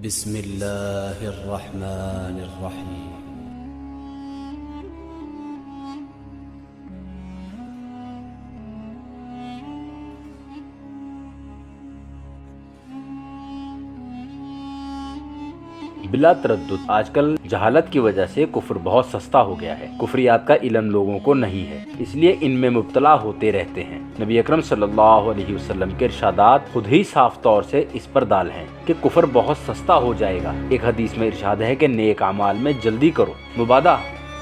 بسم اللہ الرحمن الرحیم۔ بلا تردد آج کل جہالت کی وجہ سے کفر بہت سستا ہو گیا ہے۔ کفریات کا علم لوگوں کو نہیں ہے، اس لیے ان میں مبتلا ہوتے رہتے ہیں۔ نبی اکرم صلی اللہ علیہ وسلم کے ارشادات خود ہی صاف طور سے اس پر دال ہیں کہ کفر بہت سستا ہو جائے گا۔ ایک حدیث میں ارشاد ہے کہ نیک اعمال میں جلدی کرو، مبادہ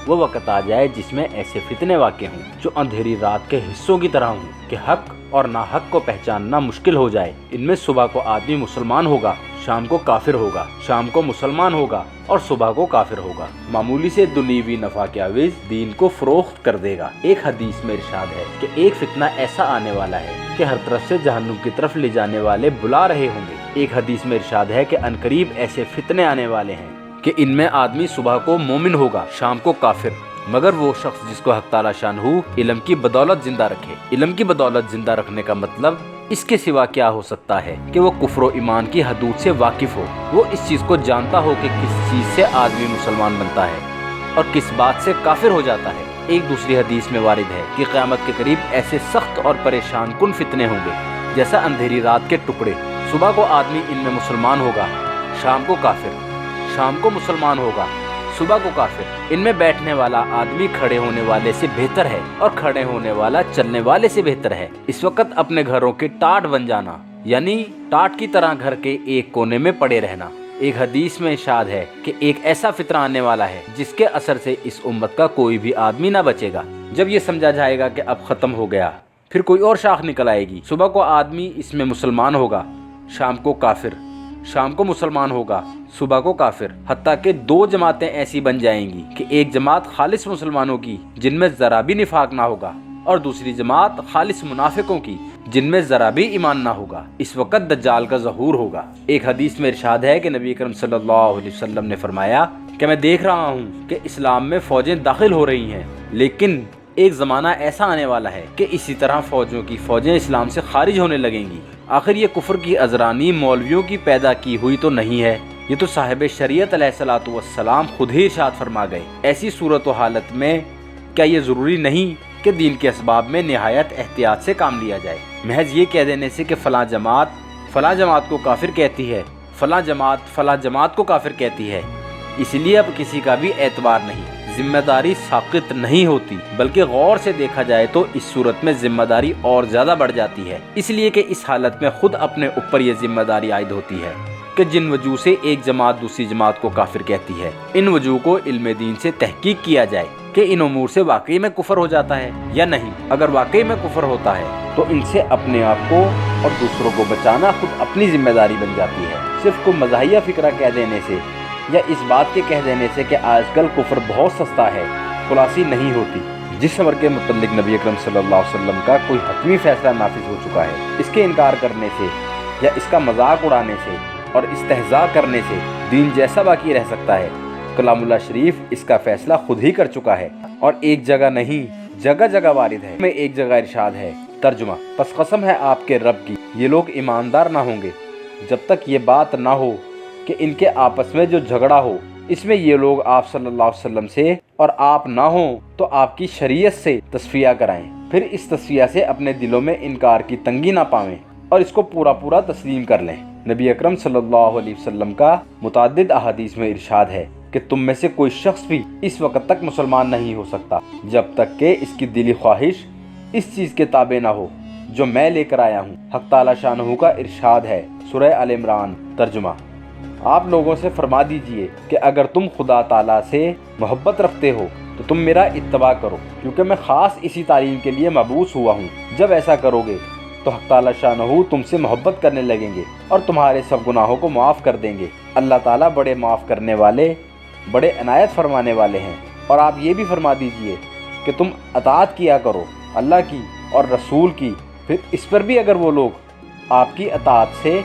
وہ وقت آ جائے جس میں ایسے فتنے واقع ہوں جو اندھیری رات کے حصوں کی طرح ہوں کہ حق اور ناحق کو پہچاننا مشکل ہو جائے۔ ان میں صبح کو آدمی مسلمان ہوگا، شام کو کافر ہوگا، شام کو مسلمان ہوگا اور صبح کو کافر ہوگا۔ معمولی سے دنیوی نفع کے عوض دین کو فروخت کر دے گا۔ ایک حدیث میں ارشاد ہے کہ ایک فتنہ ایسا آنے والا ہے کہ ہر طرف سے جہنم کی طرف لے جانے والے بلا رہے ہوں گے۔ ایک حدیث میں ارشاد ہے کہ عنقریب ایسے فتنے آنے والے ہیں کہ ان میں آدمی صبح کو مومن ہوگا، شام کو کافر، مگر وہ شخص جس کو حق تعالی شانہ علم کی بدولت زندہ رکھے۔ علم کی بدولت زندہ رکھنے کا مطلب اس کے سوا کیا ہو سکتا ہے کہ وہ کفر و ایمان کی حدود سے واقف ہو، وہ اس چیز کو جانتا ہو کہ کس چیز سے آدمی مسلمان بنتا ہے اور کس بات سے کافر ہو جاتا ہے۔ ایک دوسری حدیث میں وارد ہے کہ قیامت کے قریب ایسے سخت اور پریشان کن فتنے ہوں گے جیسا اندھیری رات کے ٹکڑے۔ صبح کو آدمی ان میں مسلمان ہوگا، شام کو کافر، شام کو مسلمان ہوگا، صبح کو کافر۔ ان میں بیٹھنے والا آدمی کھڑے ہونے والے سے بہتر ہے اور کھڑے ہونے والا چلنے والے سے بہتر ہے۔ اس وقت اپنے گھروں کے ٹاٹ بن جانا، یعنی ٹاٹ کی طرح گھر کے ایک کونے میں پڑے رہنا۔ ایک حدیث میں ارشاد ہے کہ ایک ایسا فتنہ آنے والا ہے جس کے اثر سے اس امت کا کوئی بھی آدمی نہ بچے گا۔ جب یہ سمجھا جائے گا کہ اب ختم ہو گیا، پھر کوئی اور شاخ نکل آئے گی۔ صبح کو آدمی اس میں مسلمان ہوگا، شام کو کافر، شام کو مسلمان ہوگا، صبح کو کافر، حتیٰ کہ دو جماعتیں ایسی بن جائیں گی کہ ایک جماعت خالص مسلمانوں کی جن میں ذرا بھی نفاق نہ ہوگا اور دوسری جماعت خالص منافقوں کی جن میں ذرا بھی ایمان نہ ہوگا۔ اس وقت دجال کا ظہور ہوگا۔ ایک حدیث میں ارشاد ہے کہ نبی اکرم صلی اللہ علیہ وسلم نے فرمایا کہ میں دیکھ رہا ہوں کہ اسلام میں فوجیں داخل ہو رہی ہیں، لیکن ایک زمانہ ایسا آنے والا ہے کہ اسی طرح فوجوں کی فوجیں اسلام سے خارج ہونے لگیں گی۔ آخر یہ کفر کی ازرانی مولویوں کی پیدا کی ہوئی تو نہیں ہے، یہ تو صاحب شریعت علیہ الصلوۃ والسلام خود ہی ارشاد فرما گئے۔ ایسی صورت و حالت میں کیا یہ ضروری نہیں کہ دین کے اسباب میں نہایت احتیاط سے کام لیا جائے؟ محض یہ کہہ دینے سے کہ فلاں جماعت کو کافر کہتی ہے، فلاں جماعت کو کافر کہتی ہے، اس لیے اب کسی کا بھی اعتبار نہیں، ذمہ داری ساقط نہیں ہوتی، بلکہ غور سے دیکھا جائے تو اس صورت میں ذمہ داری اور زیادہ بڑھ جاتی ہے، اس لیے کہ اس حالت میں خود اپنے اوپر یہ ذمہ داری عائد ہوتی ہے کہ جن وجوہ سے ایک جماعت دوسری جماعت کو کافر کہتی ہے، ان وجوہ کو علم دین سے تحقیق کیا جائے کہ ان امور سے واقعی میں کفر ہو جاتا ہے یا نہیں۔ اگر واقعی میں کفر ہوتا ہے تو ان سے اپنے آپ کو اور دوسروں کو بچانا خود اپنی ذمہ داری بن جاتی ہے۔ صرف کوئی مزاحیہ فکرہ کہہ دینے سے یا اس بات کے کہہ دینے سے کہ آج کل کفر بہت سستا ہے خلاصی نہیں ہوتی۔ جس امر کے متعلق نبی اکرم صلی اللہ علیہ وسلم کا کوئی حتمی فیصلہ نافذ ہو چکا ہے، اس کے انکار کرنے سے یا اس کا مذاق اڑانے سے اور استہزاء کرنے سے دین جیسا باقی رہ سکتا ہے؟ کلام اللہ شریف اس کا فیصلہ خود ہی کر چکا ہے، اور ایک جگہ نہیں، جگہ جگہ وارد ہے۔ میں ایک جگہ ارشاد ہے، ترجمہ: پس قسم ہے آپ کے رب کی، یہ لوگ ایماندار نہ ہوں گے جب تک یہ بات نہ ہو کہ ان کے آپس میں جو جھگڑا ہو اس میں یہ لوگ آپ صلی اللہ علیہ وسلم سے اور آپ نہ ہوں تو آپ کی شریعت سے تصفیہ کرائیں، پھر اس تصفیہ سے اپنے دلوں میں انکار کی تنگی نہ پاویں اور اس کو پورا تسلیم کر لیں۔ نبی اکرم صلی اللہ علیہ وسلم کا متعدد احادیث میں ارشاد ہے کہ تم میں سے کوئی شخص بھی اس وقت تک مسلمان نہیں ہو سکتا جب تک کہ اس کی دلی خواہش اس چیز کے تابع نہ ہو جو میں لے کر آیا ہوں۔ حق تعالی شانہ کا ارشاد ہے، سورہ آل عمران، ترجمہ: آپ لوگوں سے فرما دیجئے کہ اگر تم خدا تعالیٰ سے محبت رکھتے ہو تو تم میرا اتباع کرو، کیونکہ میں خاص اسی تعلیم کے لیے مبعوث ہوا ہوں۔ جب ایسا کرو گے تو حق تعالی شانہ تم سے محبت کرنے لگیں گے اور تمہارے سب گناہوں کو معاف کر دیں گے۔ اللہ تعالیٰ بڑے معاف کرنے والے، بڑے عنایت فرمانے والے ہیں۔ اور آپ یہ بھی فرما دیجئے کہ تم اطاعت کیا کرو اللہ کی اور رسول کی۔ پھر اس پر بھی اگر وہ لوگ آپ کی اطاعت سے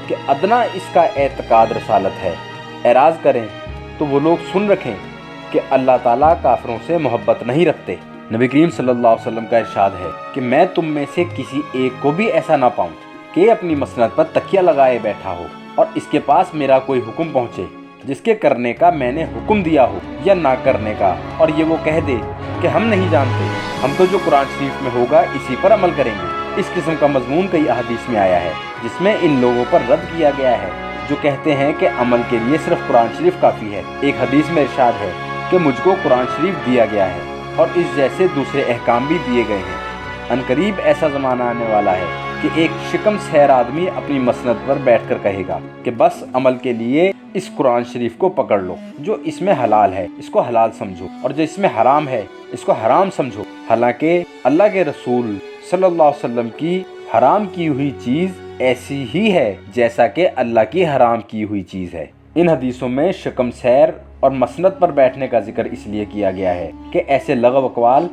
کہ ادنا اس کا اعتقاد رسالت ہے اعراض کریں تو وہ لوگ سن رکھیں کہ اللہ تعالیٰ کافروں سے محبت نہیں رکھتے۔ نبی کریم صلی اللہ علیہ وسلم کا ارشاد ہے کہ میں تم میں سے کسی ایک کو بھی ایسا نہ پاؤں کہ اپنی مسند پر تکیہ لگائے بیٹھا ہو اور اس کے پاس میرا کوئی حکم پہنچے جس کے کرنے کا میں نے حکم دیا ہو یا نہ کرنے کا، اور یہ وہ کہہ دے کہ ہم نہیں جانتے، ہم تو جو قرآن شریف میں ہوگا اسی پر عمل کریں گے۔ اس قسم کا مضمون کئی احادیث میں آیا ہے جس میں ان لوگوں پر رد کیا گیا ہے جو کہتے ہیں کہ عمل کے لیے صرف قرآن شریف کافی ہے۔ ایک حدیث میں ارشاد ہے کہ مجھ کو قرآن شریف دیا گیا ہے اور اس جیسے دوسرے احکام بھی دیے گئے ہیں۔ عنقریب ایسا زمانہ آنے والا ہے کہ ایک شکم سیر آدمی اپنی مسند پر بیٹھ کر کہے گا کہ بس عمل کے لیے اس قرآن شریف کو پکڑ لو، جو اس میں حلال ہے اس کو حلال سمجھو اور جو اس میں حرام ہے اس کو حرام سمجھو، حالانکہ اللہ کے رسول صلی اللہ علیہ وسلم کی حرام کی ہوئی چیز ایسی ہی ہے جیسا کہ اللہ کی حرام کی ہوئی چیز ہے۔ ان حدیثوں میں شکم سیر اور مسند پر بیٹھنے کا ذکر اس لیے کیا گیا ہے کہ ایسے لغو اقوال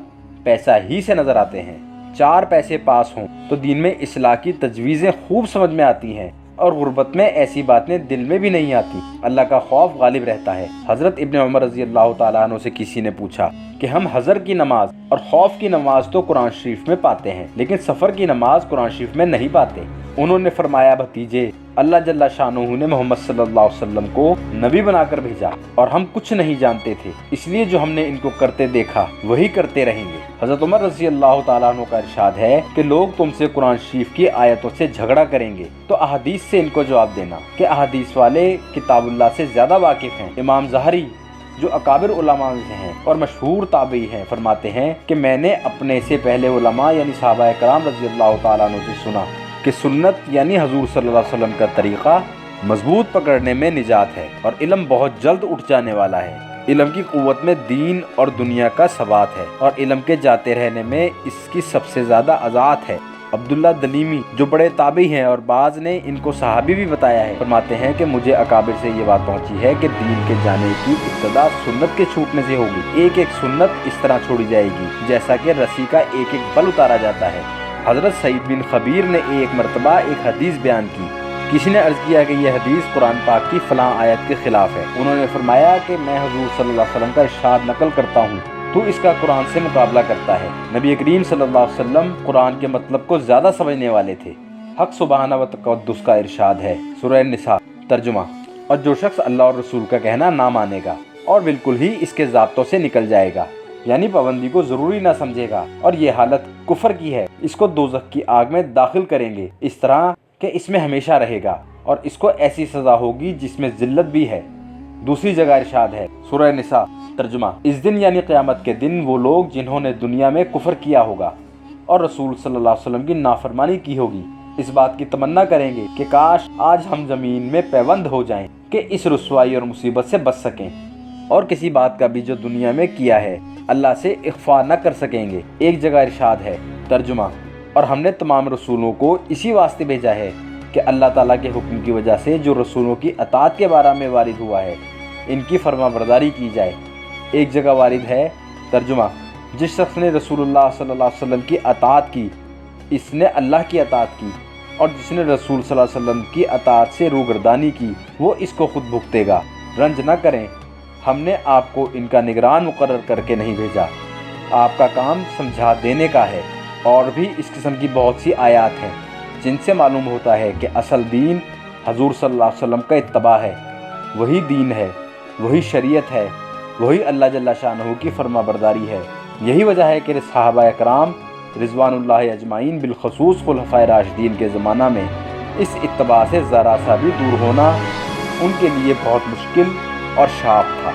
پیسہ ہی سے نظر آتے ہیں۔ 4 پیسے پاس ہوں تو دین میں اصلاح کی تجویزیں خوب سمجھ میں آتی ہیں اور غربت میں ایسی باتیں دل میں بھی نہیں آتی۔ اللہ کا خوف غالب رہتا ہے۔ حضرت ابن عمر رضی اللہ تعالیٰ عنہ سے کسی نے پوچھا کہ ہم حضر کی نماز اور خوف کی نماز تو قرآن شریف میں پاتے ہیں لیکن سفر کی نماز قرآن شریف میں نہیں پاتے۔ انہوں نے فرمایا بھتیجے، اللہ جل شانہ نے محمد صلی اللہ علیہ وسلم کو نبی بنا کر بھیجا اور ہم کچھ نہیں جانتے تھے، اس لیے جو ہم نے ان کو کرتے دیکھا وہی کرتے رہیں گے۔ حضرت عمر رضی اللہ تعالیٰ عنہ کا ارشاد ہے کہ لوگ تم سے قرآن شریف کی آیتوں سے جھگڑا کریں گے تو احادیث سے ان کو جواب دینا کہ احادیث والے کتاب اللہ سے زیادہ واقف ہیں۔ امام ظہری جو اکابر علماء سے ہیں اور مشہور تابعی ہیں فرماتے ہیں کہ میں نے اپنے سے پہلے علماء یعنی صحابہ کرام رضی اللہ تعالیٰ عنہ سے سنا کہ سنت یعنی حضور صلی اللہ علیہ وسلم کا طریقہ مضبوط پکڑنے میں نجات ہے اور علم بہت جلد اٹھ جانے والا ہے۔ علم کی قوت میں دین اور دنیا کا ثبات ہے اور علم کے جاتے رہنے میں اس کی سب سے زیادہ اذاعت ہے۔ عبداللہ دلیمی جو بڑے تابعی ہیں اور بعض نے ان کو صحابی بھی بتایا ہے فرماتے ہیں کہ مجھے اکابر سے یہ بات پہنچی ہے کہ دین کے جانے کی ابتدا سنت کے چھوٹنے سے ہوگی۔ ایک ایک سنت اس طرح چھوڑی جائے گی جیسا کہ رسی کا ایک ایک بل اتارا جاتا ہے۔ حضرت سعید بن خبیر نے ایک مرتبہ ایک حدیث بیان کی۔ کسی نے عرض کیا کہ یہ حدیث قرآن پاک کی فلاں آیت کے خلاف ہے۔ انہوں نے فرمایا کہ میں حضور صلی اللہ علیہ وسلم کا ارشاد نقل کرتا ہوں، تو اس کا قرآن سے مقابلہ کرتا ہے۔ نبی کریم صلی اللہ علیہ وسلم قرآن کے مطلب کو زیادہ سمجھنے والے تھے۔ حق سبحانہ و تقدس کا ارشاد ہے، سورہ النساء ترجمہ، اور جو شخص اللہ اور رسول کا کہنا نہ مانے گا اور بالکل ہی اس کے ضابطوں سے نکل جائے گا یعنی پابندی کو ضروری نہ سمجھے گا اور یہ حالت کفر کی ہے، اس کو دوزخ کی آگ میں داخل کریں گے اس طرح کہ اس میں ہمیشہ رہے گا اور اس کو ایسی سزا ہوگی جس میں ذلت بھی ہے۔ دوسری جگہ ارشاد ہے، سورہ نساء ترجمہ، اس دن یعنی قیامت کے دن وہ لوگ جنہوں نے دنیا میں کفر کیا ہوگا اور رسول صلی اللہ علیہ وسلم کی نافرمانی کی ہوگی اس بات کی تمنا کریں گے کہ کاش آج ہم زمین میں پیوند ہو جائیں کہ اس رسوائی اور مصیبت سے بچ سکیں اور کسی بات کا بھی جو دنیا میں کیا ہے اللہ سے اخفا نہ کر سکیں گے۔ ایک جگہ ارشاد ہے، ترجمہ، اور ہم نے تمام رسولوں کو اسی واسطے بھیجا ہے کہ اللہ تعالیٰ کے حکم کی وجہ سے جو رسولوں کی اطاعت کے بارے میں وارد ہوا ہے ان کی فرما برداری کی جائے۔ ایک جگہ وارد ہے، ترجمہ، جس شخص نے رسول اللہ صلی اللہ علیہ وسلم کی اطاعت کی اس نے اللہ کی اطاعت کی اور جس نے رسول صلی اللہ علیہ وسلم کی اطاعت سے روگردانی کی وہ اس کو خود بھگتے گا۔ رنج نہ کریں، ہم نے آپ کو ان کا نگران مقرر کر کے نہیں بھیجا، آپ کا کام سمجھا دینے کا ہے۔ اور بھی اس قسم کی بہت سی آیات ہیں جن سے معلوم ہوتا ہے کہ اصل دین حضور صلی اللہ علیہ وسلم کا اتباع ہے، وہی دین ہے، وہی شریعت ہے، وہی اللہ جل شانہ کی فرما برداری ہے۔ یہی وجہ ہے کہ صحابہ کرام رضوان اللہ اجمعین بالخصوص خلفائے راشدین کے زمانہ میں اس اتباع سے ذرا سا بھی دور ہونا ان کے لیے بہت مشکل اور شاق تھا۔